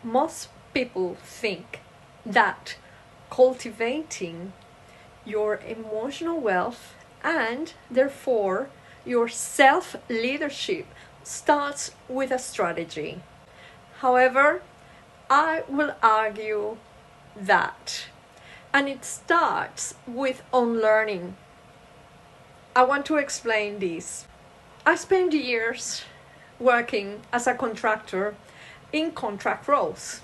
Most people think that cultivating your emotional wealth and therefore your self-leadership starts with a strategy. However, I will argue that, and it starts with unlearning. I want to explain this. I spent years working as a contractor in contract roles,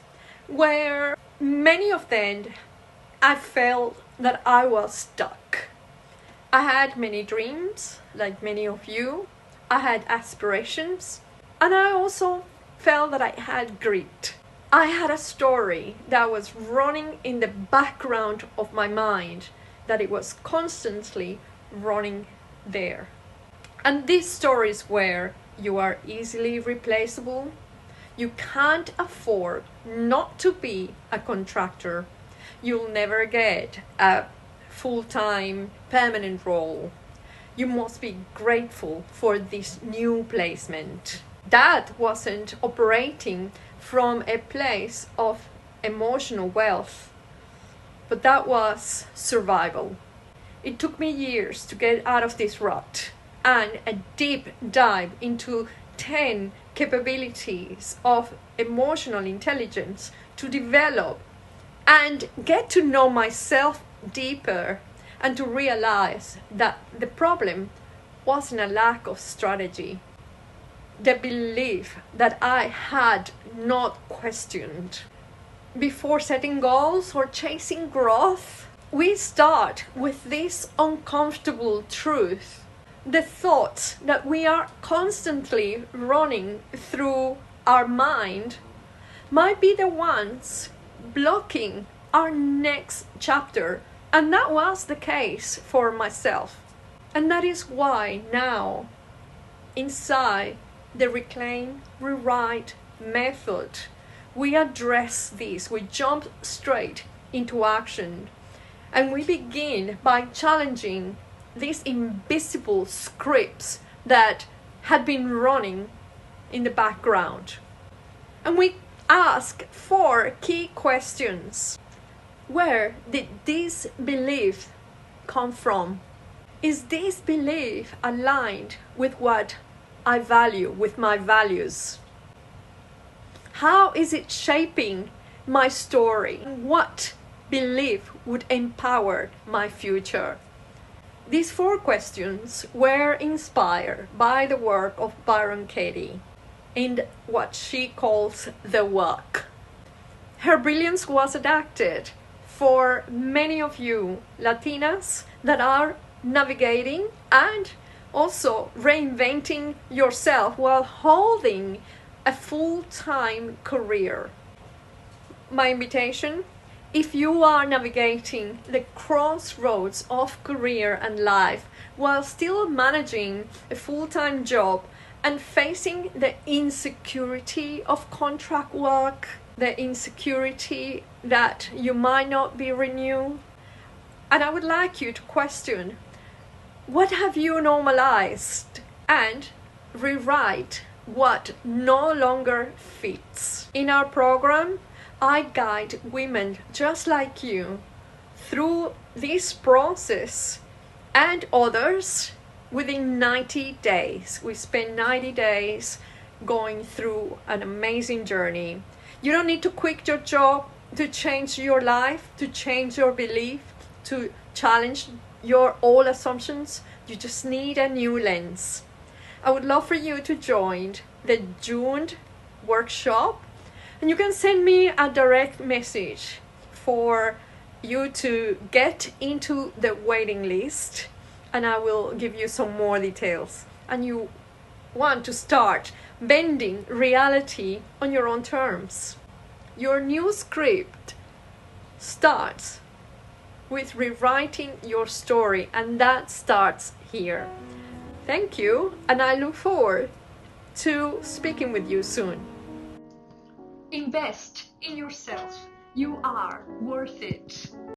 where many of them I felt that I was stuck. I had many dreams, like many of you. I had aspirations, and I also felt that I had grit. I had a story that was running in the background of my mind, that it was constantly running there. And these stories were: you are easily replaceable, you can't afford not to be a contractor, you'll never get a full-time permanent role, you must be grateful for this new placement. That wasn't operating from a place of emotional wealth, but that was survival. It took me years to get out of this rut, and a deep dive into 10 capabilities of emotional intelligence to develop and get to know myself deeper, and to realize that the problem wasn't a lack of strategy. The belief that I had not questioned. Before setting goals or chasing growth, we start with this uncomfortable truth. The thoughts that we are constantly running through our mind might be the ones blocking our next chapter. And that was the case for myself. And that is why now, inside the Reclaim, Rewrite method, we address this. We jump straight into action. And we begin by challenging these invisible scripts that had been running in the background. And we ask 4 key questions. Where did this belief come from? Is this belief aligned with what I value, with my values? How is it shaping my story? What belief would empower my future? These 4 questions were inspired by the work of Byron Katie in what she calls the work. Her brilliance was adapted for many of you Latinas that are navigating and also reinventing yourself while holding a full-time career. My invitation: if you are navigating the crossroads of career and life while still managing a full-time job and facing the insecurity of contract work, the insecurity that you might not be renewed, and I would like you to question, what have you normalized, and rewrite what no longer fits. In our program, I guide women just like you through this process and others within 90 days. We spend 90 days going through an amazing journey. You don't need to quit your job to change your life, to change your belief, to challenge your old assumptions. You just need a new lens. I would love for you to join the June workshop, and you can send me a direct message for you to get into the waiting list, and I will give you some more details. And you want to start bending reality on your own terms. Your new script starts with rewriting your story, and that starts here. Thank you, and I look forward to speaking with you soon. Invest in yourself. You are worth it.